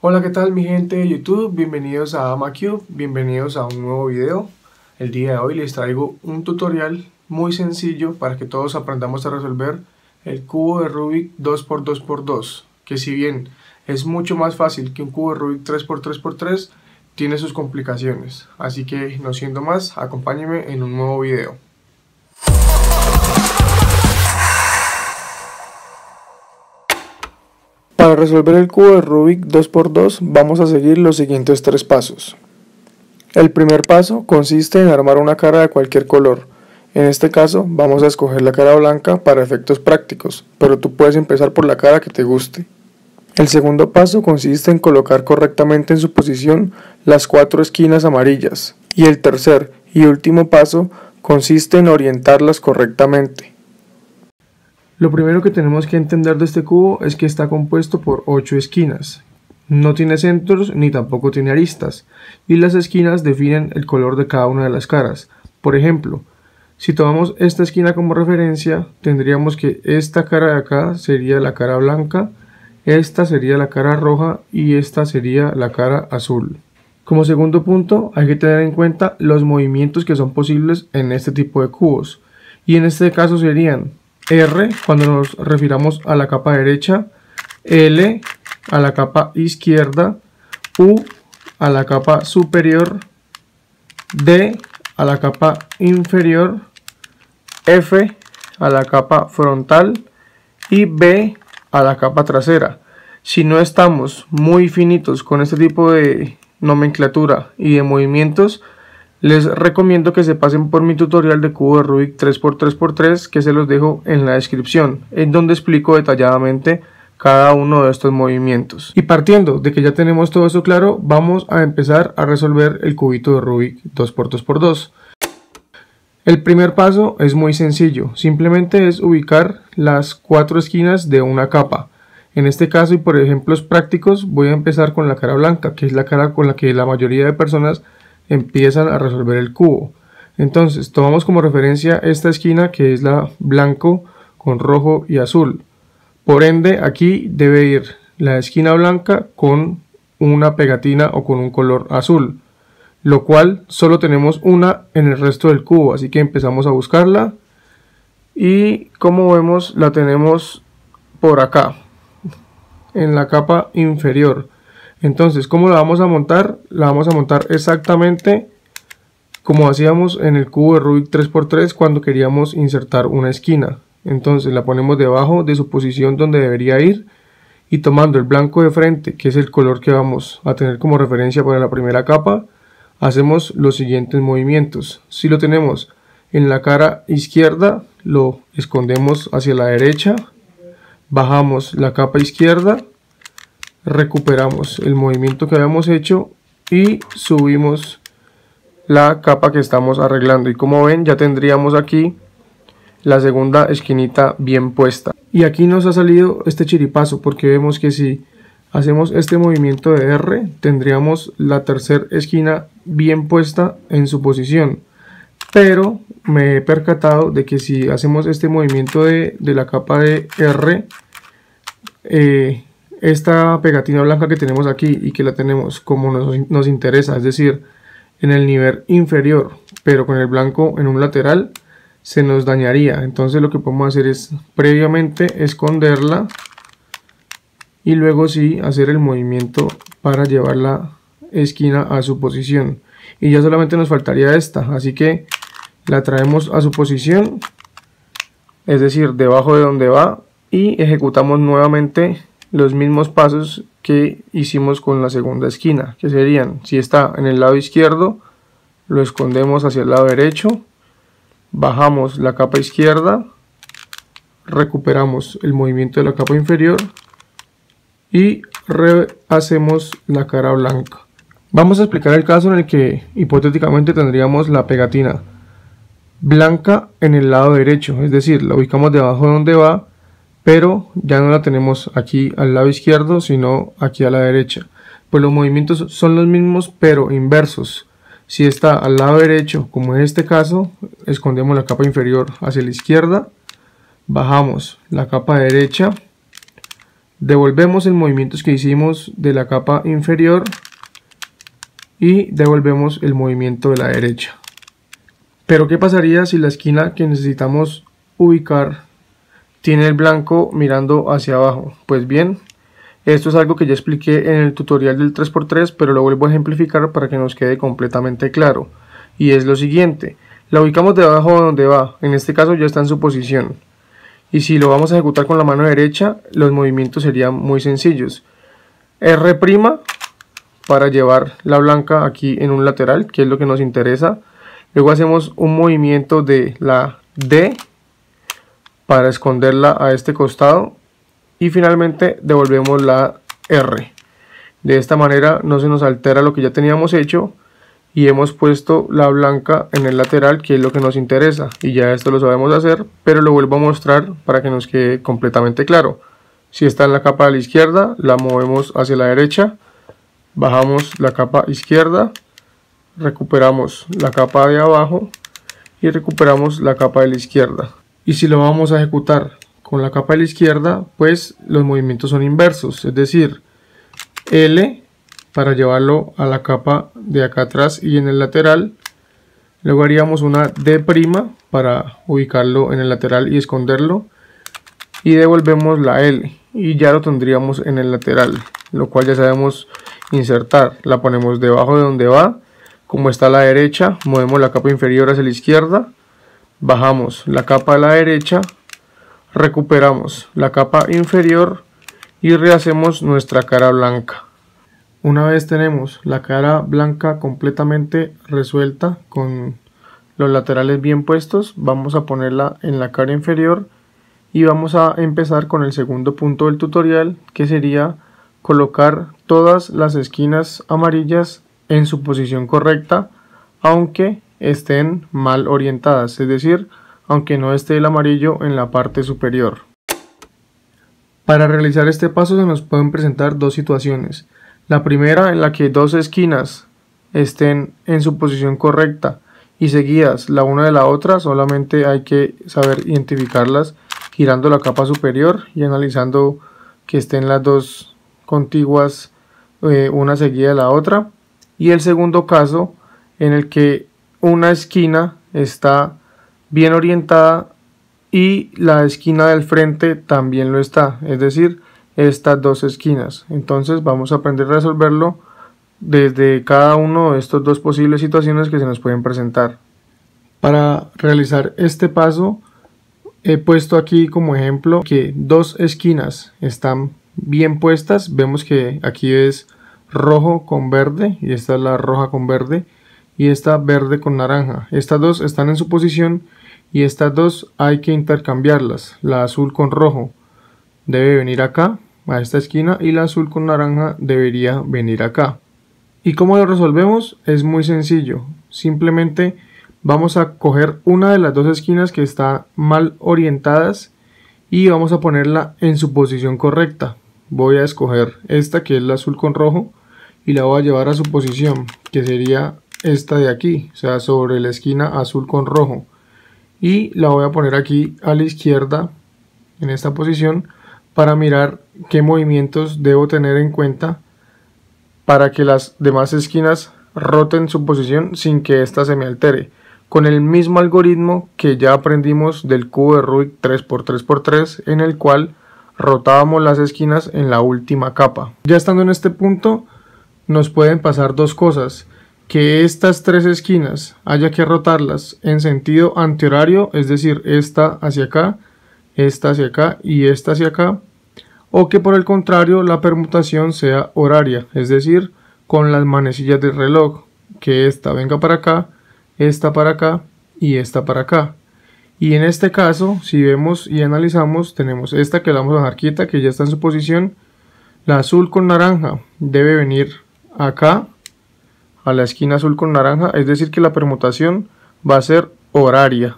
Hola, ¿qué tal mi gente de YouTube? Bienvenidos a AmaCube, bienvenidos a un nuevo video. El día de hoy les traigo un tutorial muy sencillo para que todos aprendamos a resolver el cubo de Rubik 2x2x2, que si bien es mucho más fácil que un cubo de Rubik 3x3x3, tiene sus complicaciones. Así que no siendo más, acompáñenme en un nuevo video. Para resolver el cubo de Rubik 2x2 vamos a seguir los siguientes tres pasos. El primer paso consiste en armar una cara de cualquier color. En este caso vamos a escoger la cara blanca para efectos prácticos, pero tú puedes empezar por la cara que te guste. El segundo paso consiste en colocar correctamente en su posición las cuatro esquinas amarillas. Y el tercer y último paso consiste en orientarlas correctamente. Lo primero que tenemos que entender de este cubo es que está compuesto por 8 esquinas. No tiene centros ni tampoco tiene aristas, y las esquinas definen el color de cada una de las caras. Por ejemplo, si tomamos esta esquina como referencia, tendríamos que esta cara de acá sería la cara blanca, esta sería la cara roja y esta sería la cara azul. Como segundo punto, hay que tener en cuenta los movimientos que son posibles en este tipo de cubos, y en este caso serían R cuando nos refiramos a la capa derecha, L a la capa izquierda, U a la capa superior, D a la capa inferior, F a la capa frontal y B a la capa trasera. Si no estamos muy finitos con este tipo de nomenclatura y de movimientos, les recomiendo que se pasen por mi tutorial de cubo de Rubik 3x3x3 que se los dejo en la descripción, en donde explico detalladamente cada uno de estos movimientos. Y partiendo de que ya tenemos todo esto claro, vamos a empezar a resolver el cubito de Rubik 2x2x2. El primer paso es muy sencillo, simplemente es ubicar las cuatro esquinas de una capa. En este caso y por ejemplos prácticos voy a empezar con la cara blanca, que es la cara con la que la mayoría de personas empiezan a resolver el cubo. Entonces tomamos como referencia esta esquina que es la blanco con rojo y azul. Por ende aquí debe ir la esquina blanca con una pegatina o con un color azul, lo cual solo tenemos una en el resto del cubo, así que empezamos a buscarla y como vemos la tenemos por acá en la capa inferior. Entonces, ¿cómo la vamos a montar? La vamos a montar exactamente como hacíamos en el cubo de Rubik 3x3 cuando queríamos insertar una esquina. Entonces la ponemos debajo de su posición donde debería ir y tomando el blanco de frente, que es el color que vamos a tener como referencia para la primera capa, hacemos los siguientes movimientos. Si lo tenemos en la cara izquierda, lo escondemos hacia la derecha, bajamos la capa izquierda, recuperamos el movimiento que habíamos hecho y subimos la capa que estamos arreglando, y como ven ya tendríamos aquí la segunda esquinita bien puesta. Y aquí nos ha salido este chiripazo porque vemos que si hacemos este movimiento de R tendríamos la tercera esquina bien puesta en su posición, pero me he percatado de que si hacemos este movimiento de la capa de R, esta pegatina blanca que tenemos aquí y que la tenemos como nos interesa, es decir, en el nivel inferior, pero con el blanco en un lateral, se nos dañaría. Entonces lo que podemos hacer es previamente esconderla y luego sí hacer el movimiento para llevar la esquina a su posición. Y ya solamente nos faltaría esta, así que la traemos a su posición, es decir, debajo de donde va, y ejecutamos nuevamente los mismos pasos que hicimos con la segunda esquina, que serían, si está en el lado izquierdo, lo escondemos hacia el lado derecho, bajamos la capa izquierda, recuperamos el movimiento de la capa inferior y rehacemos la cara blanca. Vamos a explicar el caso en el que hipotéticamente tendríamos la pegatina blanca en el lado derecho, es decir, la ubicamos debajo de donde va, pero ya no la tenemos aquí al lado izquierdo, sino aquí a la derecha. Pues los movimientos son los mismos, pero inversos. Si está al lado derecho, como en este caso, escondemos la capa inferior hacia la izquierda, bajamos la capa derecha, Devolvemos el movimiento que hicimos de la capa inferior y devolvemos el movimiento de la derecha. Pero ¿qué pasaría si la esquina que necesitamos ubicar tiene el blanco mirando hacia abajo? Pues bien, esto es algo que ya expliqué en el tutorial del 3×3, pero lo vuelvo a ejemplificar para que nos quede completamente claro. Y es lo siguiente, la ubicamos debajo de donde va, en este caso ya está en su posición. Y si lo vamos a ejecutar con la mano derecha, los movimientos serían muy sencillos. R' para llevar la blanca aquí en un lateral, que es lo que nos interesa. Luego hacemos un movimiento de la D para esconderla a este costado. Y finalmente devolvemos la R. De esta manera no se nos altera lo que ya teníamos hecho y hemos puesto la blanca en el lateral, que es lo que nos interesa. Y ya esto lo sabemos hacer, pero lo vuelvo a mostrar para que nos quede completamente claro. Si está en la capa de la izquierda, la movemos hacia la derecha, bajamos la capa izquierda, recuperamos la capa de abajo y recuperamos la capa de la izquierda. Y si lo vamos a ejecutar con la capa de la izquierda, pues los movimientos son inversos, es decir, L para llevarlo a la capa de acá atrás y en el lateral. Luego haríamos una D' para ubicarlo en el lateral y esconderlo, y devolvemos la L y ya lo tendríamos en el lateral, lo cual ya sabemos insertar. La ponemos debajo de donde va, como está a la derecha, movemos la capa inferior hacia la izquierda, bajamos la capa a la derecha, recuperamos la capa inferior y rehacemos nuestra cara blanca. Una vez tenemos la cara blanca completamente resuelta con los laterales bien puestos, vamos a ponerla en la cara inferior y vamos a empezar con el segundo punto del tutorial, que sería colocar todas las esquinas amarillas en su posición correcta, aunque estén mal orientadas, es decir, aunque no esté el amarillo en la parte superior. Para realizar este paso se nos pueden presentar dos situaciones. La primera, en la que dos esquinas estén en su posición correcta y seguidas la una de la otra, solamente hay que saber identificarlas girando la capa superior y analizando que estén las dos contiguas, una seguida de la otra. Y el segundo caso, en el que una esquina está bien orientada y la esquina del frente también lo está, es decir, estas dos esquinas. Entonces vamos a aprender a resolverlo desde cada uno de estos dos posibles situaciones que se nos pueden presentar. Para realizar este paso he puesto aquí como ejemplo que dos esquinas están bien puestas. Vemos que aquí es rojo con verde y esta es la roja con verde y esta verde con naranja. Estas dos están en su posición y estas dos hay que intercambiarlas. La azul con rojo debe venir acá a esta esquina y la azul con naranja debería venir acá. ¿Y cómo lo resolvemos? Es muy sencillo. Simplemente vamos a coger una de las dos esquinas que está mal orientadas y vamos a ponerla en su posición correcta. Voy a escoger esta, que es la azul con rojo, y la voy a llevar a su posición, que sería esta de aquí, o sea, sobre la esquina azul con rojo, y la voy a poner aquí a la izquierda en esta posición para mirar qué movimientos debo tener en cuenta para que las demás esquinas roten su posición sin que ésta se me altere, con el mismo algoritmo que ya aprendimos del cubo de Rubik 3×3×3, en el cual rotábamos las esquinas en la última capa. Ya estando en este punto nos pueden pasar dos cosas: que estas tres esquinas haya que rotarlas en sentido antihorario, es decir, esta hacia acá y esta hacia acá, o que por el contrario la permutación sea horaria, es decir, con las manecillas del reloj, que esta venga para acá, esta para acá y esta para acá. Y en este caso, si vemos y analizamos, tenemos esta que la vamos a dejar quieta, que ya está en su posición. La azul con naranja debe venir acá a la esquina azul con naranja, es decir que la permutación va a ser horaria,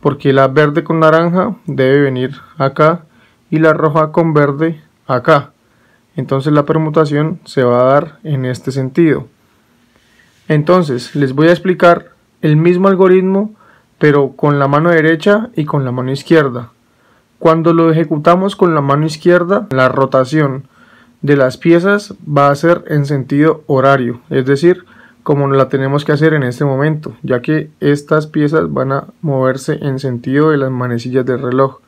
porque la verde con naranja debe venir acá y la roja con verde acá. Entonces la permutación se va a dar en este sentido. Entonces les voy a explicar el mismo algoritmo, pero con la mano derecha y con la mano izquierda. Cuando lo ejecutamos con la mano izquierda, la rotación de las piezas va a ser en sentido horario, es decir, como la tenemos que hacer en este momento, ya que estas piezas van a moverse en sentido de las manecillas del reloj.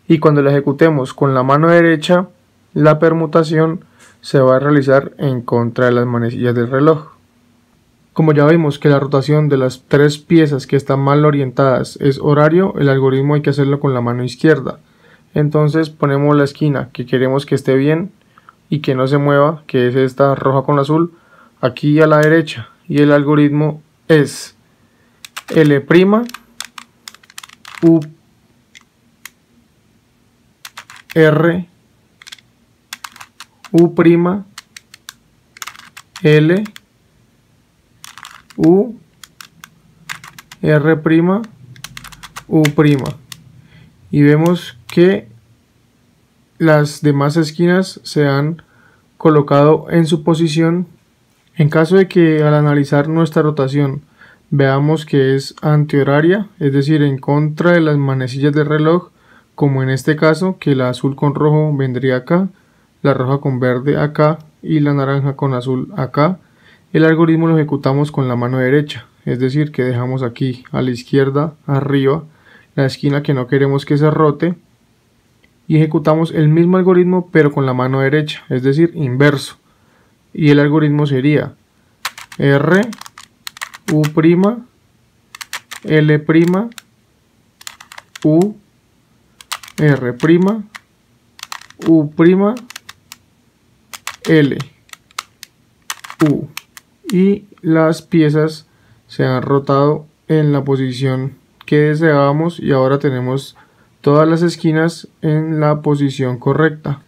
Y cuando la ejecutemos con la mano derecha, la permutación se va a realizar en contra de las manecillas del reloj. Como ya vimos que la rotación de las tres piezas que están mal orientadas es horario, el algoritmo hay que hacerlo con la mano izquierda. Entonces ponemos la esquina que queremos que esté bien y que no se mueva, que es esta roja con azul, aquí a la derecha, y el algoritmo es L', U, R, U', L, U, R', U'. Y vemos que las demás esquinas se han colocado en su posición. En caso de que al analizar nuestra rotación veamos que es antihoraria, es decir, en contra de las manecillas del reloj, como en este caso, que la azul con rojo vendría acá, la roja con verde acá y la naranja con azul acá, el algoritmo lo ejecutamos con la mano derecha, es decir, que dejamos aquí a la izquierda, arriba, la esquina que no queremos que se rote, y ejecutamos el mismo algoritmo pero con la mano derecha, es decir, inverso. Y el algoritmo sería R, U', L', U, R', U', L, U. Y las piezas se han rotado en la posición que deseábamos y ahora tenemos todas las esquinas en la posición correcta.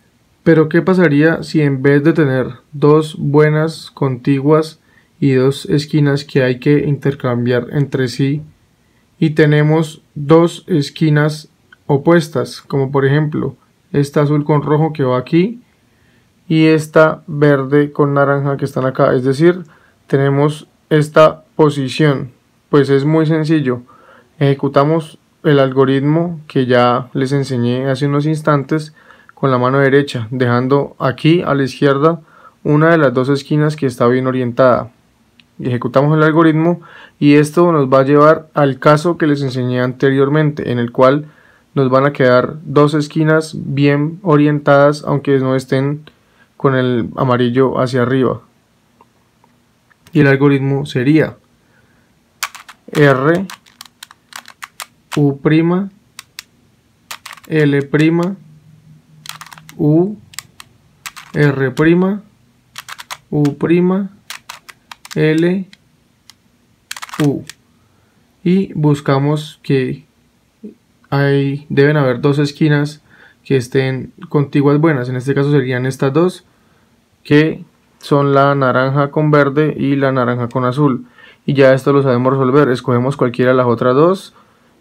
Pero ¿qué pasaría si en vez de tener dos buenas contiguas y dos esquinas que hay que intercambiar entre sí, y tenemos dos esquinas opuestas, como por ejemplo esta azul con rojo que va aquí y esta verde con naranja que están acá? Es decir, tenemos esta posición. Pues es muy sencillo, ejecutamos el algoritmo que ya les enseñé hace unos instantes con la mano derecha, dejando aquí a la izquierda una de las dos esquinas que está bien orientada. Y ejecutamos el algoritmo y esto nos va a llevar al caso que les enseñé anteriormente, en el cual nos van a quedar dos esquinas bien orientadas aunque no estén con el amarillo hacia arriba. Y el algoritmo sería R, U', L', U, R', U', L, U. Y buscamos que deben haber dos esquinas que estén contiguas buenas. En este caso serían estas dos, que son la naranja con verde y la naranja con azul. Y ya esto lo sabemos resolver. Escogemos cualquiera de las otras dos.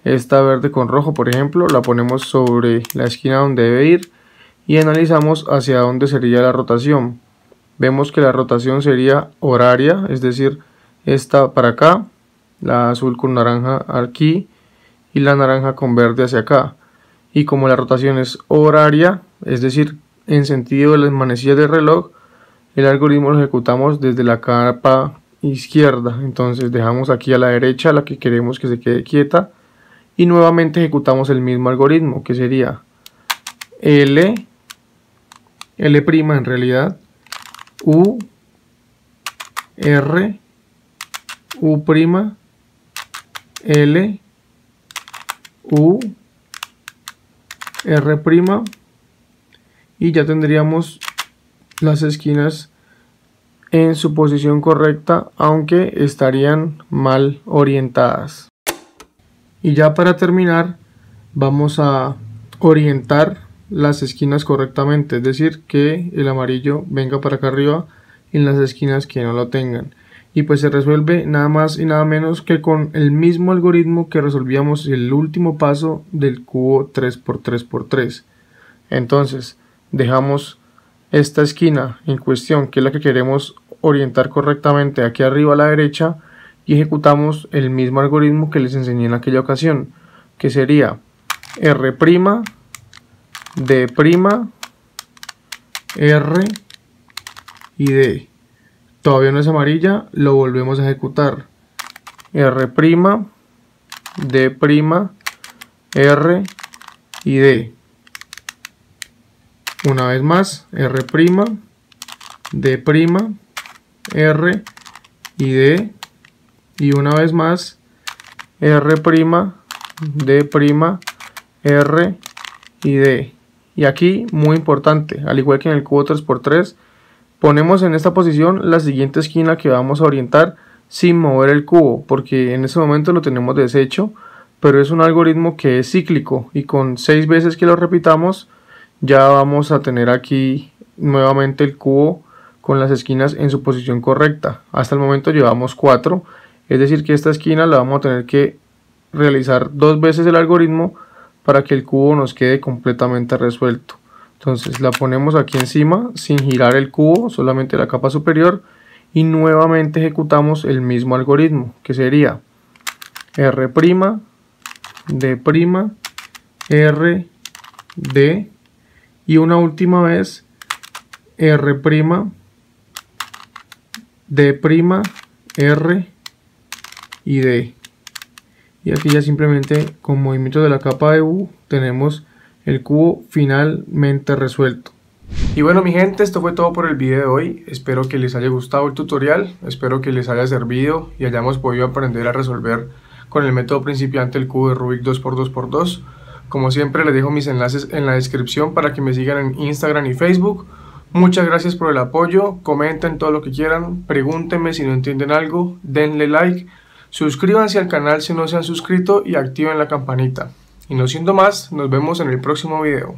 Esta verde con rojo, por ejemplo, la ponemos sobre la esquina donde debe ir y analizamos hacia dónde sería la rotación. Vemos que la rotación sería horaria, es decir, esta para acá, la azul con naranja aquí y la naranja con verde hacia acá. Y como la rotación es horaria, es decir, en sentido de las manecillas del reloj, el algoritmo lo ejecutamos desde la capa izquierda. Entonces dejamos aquí a la derecha la que queremos que se quede quieta y nuevamente ejecutamos el mismo algoritmo, que sería L', en realidad, U, R, U', L, U, R', y ya tendríamos las esquinas en su posición correcta, aunque estarían mal orientadas. Y ya para terminar, vamos a orientar las esquinas correctamente, es decir, que el amarillo venga para acá arriba en las esquinas que no lo tengan. Y pues se resuelve nada más y nada menos que con el mismo algoritmo que resolvíamos el último paso del cubo 3×3×3. Entonces dejamos esta esquina en cuestión, que es la que queremos orientar correctamente, aquí arriba a la derecha, y ejecutamos el mismo algoritmo que les enseñé en aquella ocasión, que sería R', D', R y D. Todavía no es amarilla, lo volvemos a ejecutar. R', D', R y D. Una vez más, R', D', R y D. Y una vez más, R', D', R y D. Y aquí, muy importante, al igual que en el cubo 3×3, ponemos en esta posición la siguiente esquina que vamos a orientar sin mover el cubo, porque en este momento lo tenemos deshecho, pero es un algoritmo que es cíclico y con 6 veces que lo repitamos ya vamos a tener aquí nuevamente el cubo con las esquinas en su posición correcta. Hasta el momento llevamos 4, es decir que esta esquina la vamos a tener que realizar 2 veces el algoritmo para que el cubo nos quede completamente resuelto. Entonces la ponemos aquí encima sin girar el cubo, solamente la capa superior, y nuevamente ejecutamos el mismo algoritmo, que sería R', D', R, D, y una última vez R', D', R y D. Y aquí ya simplemente con movimientos de la capa de U tenemos el cubo finalmente resuelto. Y bueno mi gente, esto fue todo por el video de hoy. Espero que les haya gustado el tutorial, espero que les haya servido y hayamos podido aprender a resolver con el método principiante el cubo de Rubik 2×2×2. Como siempre les dejo mis enlaces en la descripción para que me sigan en Instagram y Facebook. Muchas gracias por el apoyo, comenten todo lo que quieran, pregúntenme si no entienden algo, denle like, suscríbanse al canal si no se han suscrito y activen la campanita. Y no siendo más, nos vemos en el próximo video.